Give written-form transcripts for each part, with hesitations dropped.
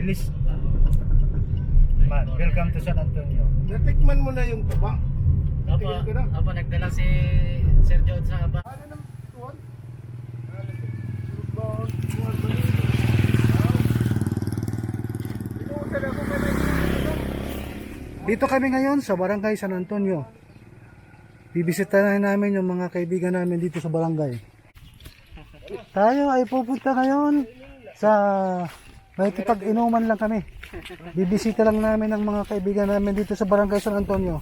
Bilis. Man, welcome to San Antonio. Natikman mo na yung tuba. Opo, nagdala si Sir John sa aba. Ano naman tuwan? Dito kami ngayon sa Barangay San Antonio. Bibisitahin namin yung mga kaibigan namin dito sa barangay. Tayo ay pupunta ngayon sa may kipag-inuman lang kami. Bibisita lang namin ang mga kaibigan namin dito sa Barangay San Antonio.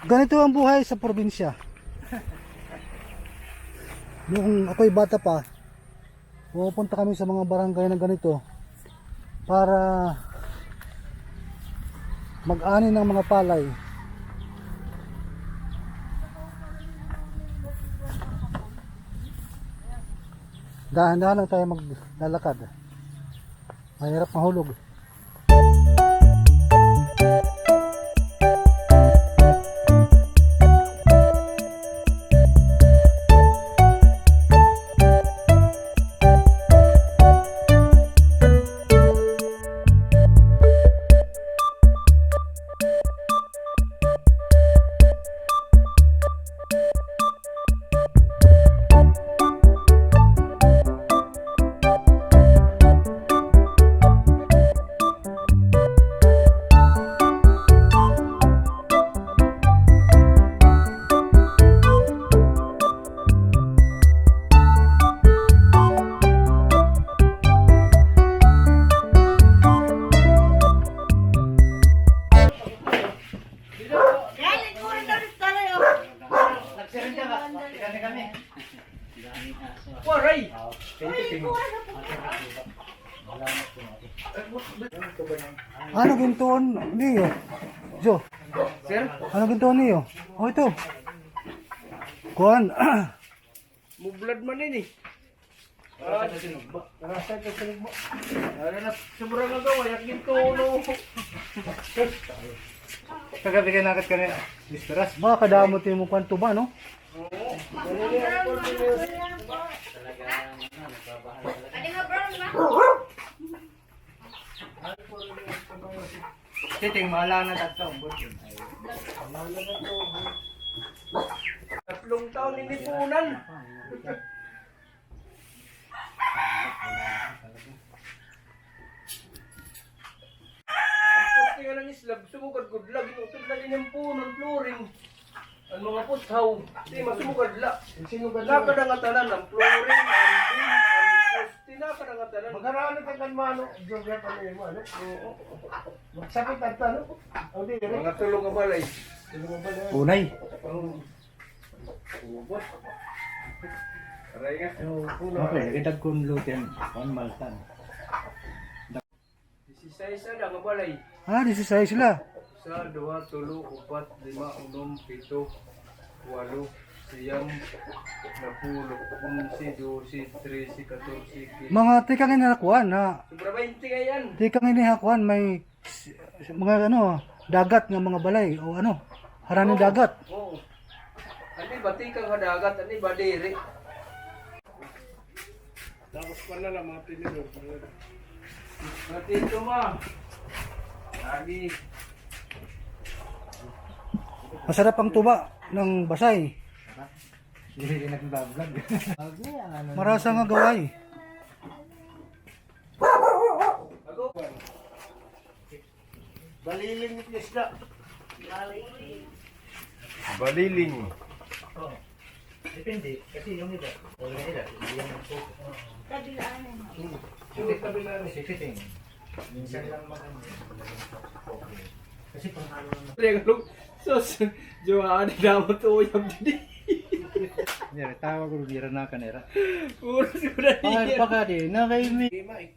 Ganito ang buhay sa probinsya. Noong ako'y bata pa, pupunta kami sa mga barangay na ganito para mag-ani ng mga palay. Dahan-dahan lang tayo maglalakad. Mahirap mahulog. Ano gintuon niyo? Jo. Sir? Ano gintuon niyo? Oh ito. Kuan. Mublad man ini. Rasa ka sinugba. Ano na sobrang nagawa yak ginto no. Kagabi ka nakit kanina. Misteras. Baka kadamot yung mukhang tuba, no? Titing, mahala na tatlo. Tatlong taon nilipunan. Ang poste nga ng islab, sumugad gudla, ginutod na din yung punon, flooring. Ang mga puthaw, di masumugad la. Nakadangatanan ang flooring, ang bin, ang poste, nakadangatanan. Magkaraan ka kan mano, geography ano yung ano? Magsakit at ano? O di, rin. Mga tulong nga balay. Unay. Ubot. Aray nga. Okay, idag kong lutin. One maltan. Isa-isa na nga balay. Ah, 16 sila. 1, 2, 3, 4, 5, 6, 7, 8, 9, 10, 11, 12, 13, 14, 15. Mga tikang inhakuan na. Sobra 20 nga yan. Tikang inhakuan may mga ano, dagat ng mga balay o ano, haraning dagat. Oo. Ani ba tikang hadagat, ani ba diri. Tapos pa na lang mga tinidor. Matito ma. Lagi. Masarap ang tuba ng basay. Hindi nag-vlog. Marasa nga gaway. Ako. Baliling ni Piyesda. Baliling. Depende. Kasi yung iba. Wala nga iba. Hindi yung Kabila ni. Titing. Minsan lang maganda. Kasi pang halo naman. Regalo. Sos, jowa ni dapat uyab didi. Nyari, tawa ko bira na kanera. Puro siguro niya. Pakadi, na kay mi. Lima eh.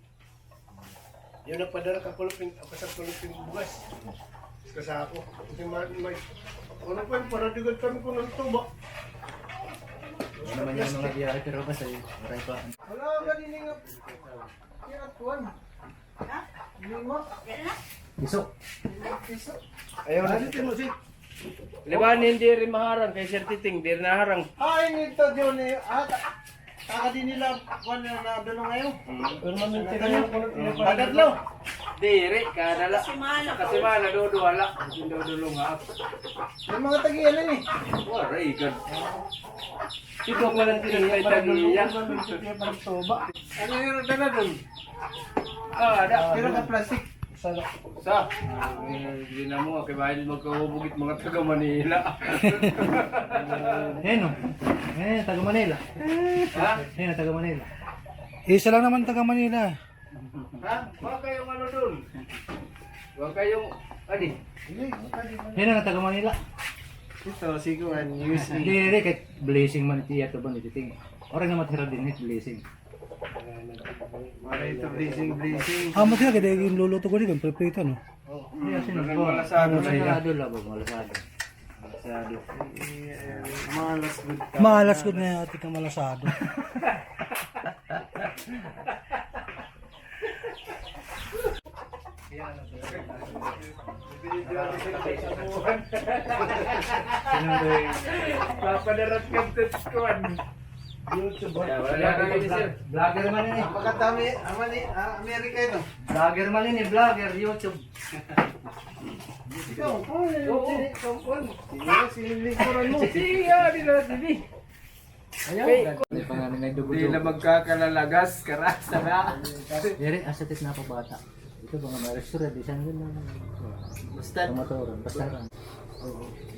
Yun ang padara ka pulupin, sa pulupin bugas. Kasi ako. Kasi may, ano pa yung paradigad kami ko ng tuba. Ano naman yung mga biyahe pero basta maray pa. Wala ka din nga. Kirat kuwan. Ha? Lima. Piso. Ayaw na si Musik. Liban hindi rin maharang kay Sir Titing, di rin naharang. Ay, nito yun eh. Taka din nila kung na doon ngayon. Permanente na yung Agadlaw. Diri, kadala. Kasimana, dodo, wala. Dodo nga. Yung mga tagiyan na eh. Waray, God. Ito ko lang tinatay tagiya. Ano yung dala dun? Ada. Pero ka plastic. Sa? Hindi na mo, kaya bahil magkahubugit mga taga Manila. Ayan o. Taga Manila. Ha? Ayan, taga Manila. Isa lang naman taga Manila. Ha? Huwag kayong ano dun. Huwag kayong, adi. Ayan na, taga Manila. Ito, siguan, news. Hindi, kahit blessing man iti ato ba nititing. Orang na matira din it blessing. Para ito, blazing. Amo kaya kada yung luluto ko dito, prepared no. Nagan malasado na yan. Malasado lang ba, malasado. Malasado. Malas good. Malas ko na ati kang malasado. Papadarat ka tutuan. YouTube. Wala na kayo sir. Vlogger man yun eh. Makatami, Amerika ito. Vlogger man yun eh, vlogger, YouTube. Ikaw, sinilikuran mo. Siya, di na sili. Hindi pa nga may Di dugo-dugo. na magkakalalagas, karasa na. Dere, asatit na ako bata. Ito mga may restaurant, isang yun lang. Basta. Kamaturan, basta lang.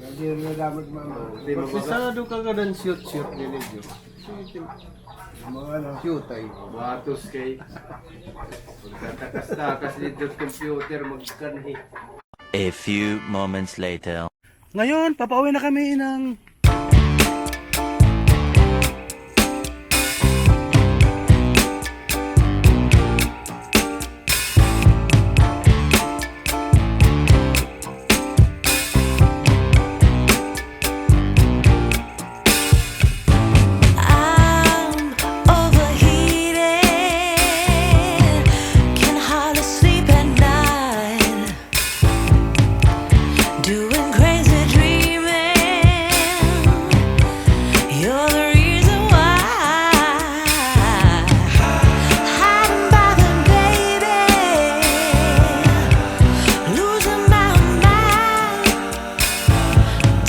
Lagi yung nagamit mama. Di ba ba? Pasado ka ka ng shoot nila dyan. Mga ano. Cute ay. Batos kay. Pagkatakas-takas dito sa computer, magkanhi. A few moments later. Ngayon, papauwi na kami ng I'm overheated, can hardly sleep at night, doing crazy dreaming. You're the reason why, hiding by the baby, losing my mind.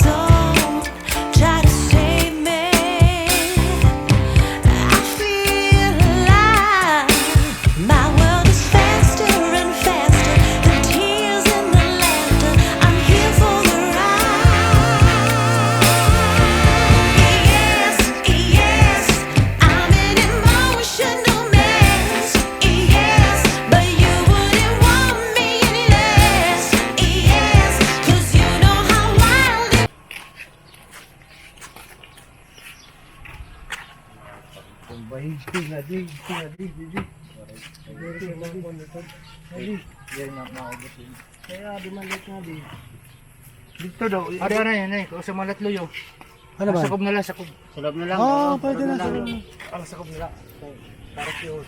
Don't try to save me. I feel alive. My world is faster and faster. The tears and the laughter. I'm here for the ride. Yes, yes, I'm an emotional mess. Yes, but you wouldn't want me less. Yes, 'cause you know how wild it. Yan na, maubot yun. Kaya dumalik nga di. Dito daw, ada na yan eh, kung sa malatluyo. ano ba? Sakob na lang, sakob. Sakob na lang. Oh, pwede na sa Ang sakob nila. Para siyo.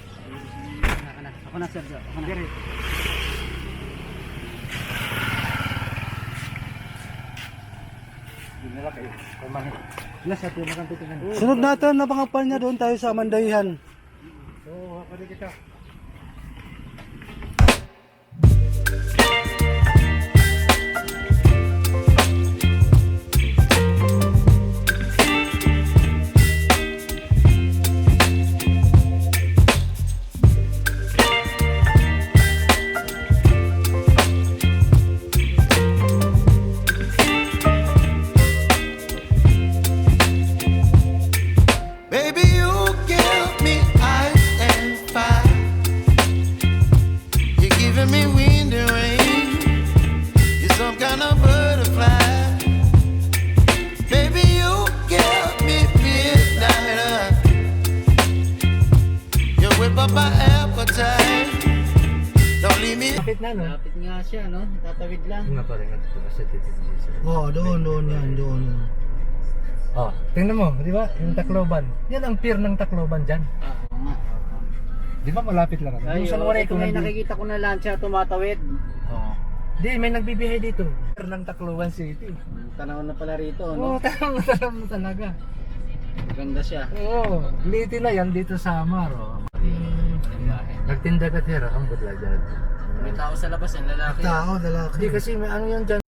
Ako na, sir. Ako na. Dere. Hindi na lang kayo. Kumahin. Las, at yung makanto tingnan. Sunod natin na pangapan niya doon tayo sa Mandayihan. Oo, ako rin kita. Baby, you give me ice and fire. You're giving me wind and rain. You're some kind of butterfly. Baby, you give me midnight. You whip up my appetite. Don't leave me. Lapit na, no? Lapit nga siya, no? Tatawid lang. Nga pa rin, ito kasi titi. Oh, doon yan, doon. Oh, tingnan mo, di ba? Yung Tacloban. Yan ang pier ng Tacloban dyan. Oo nga. Di ba malapit lang? Yung Ay, sa oh, Loreto ito na yung nandun. nakikita ko na lansya tumatawid. Oh. Di, may nagbibihay dito. Ng Tacloban City. Tanaw na pala rito, Oo, no? tanong mo talaga. Maganda siya. Oo, liti na yan dito sa Amaro. Nagtinda ka tira, ang budla dyan. May tao sa labas, yung lalaki. Tao, lalaki. Hindi kasi may ano yan dyan.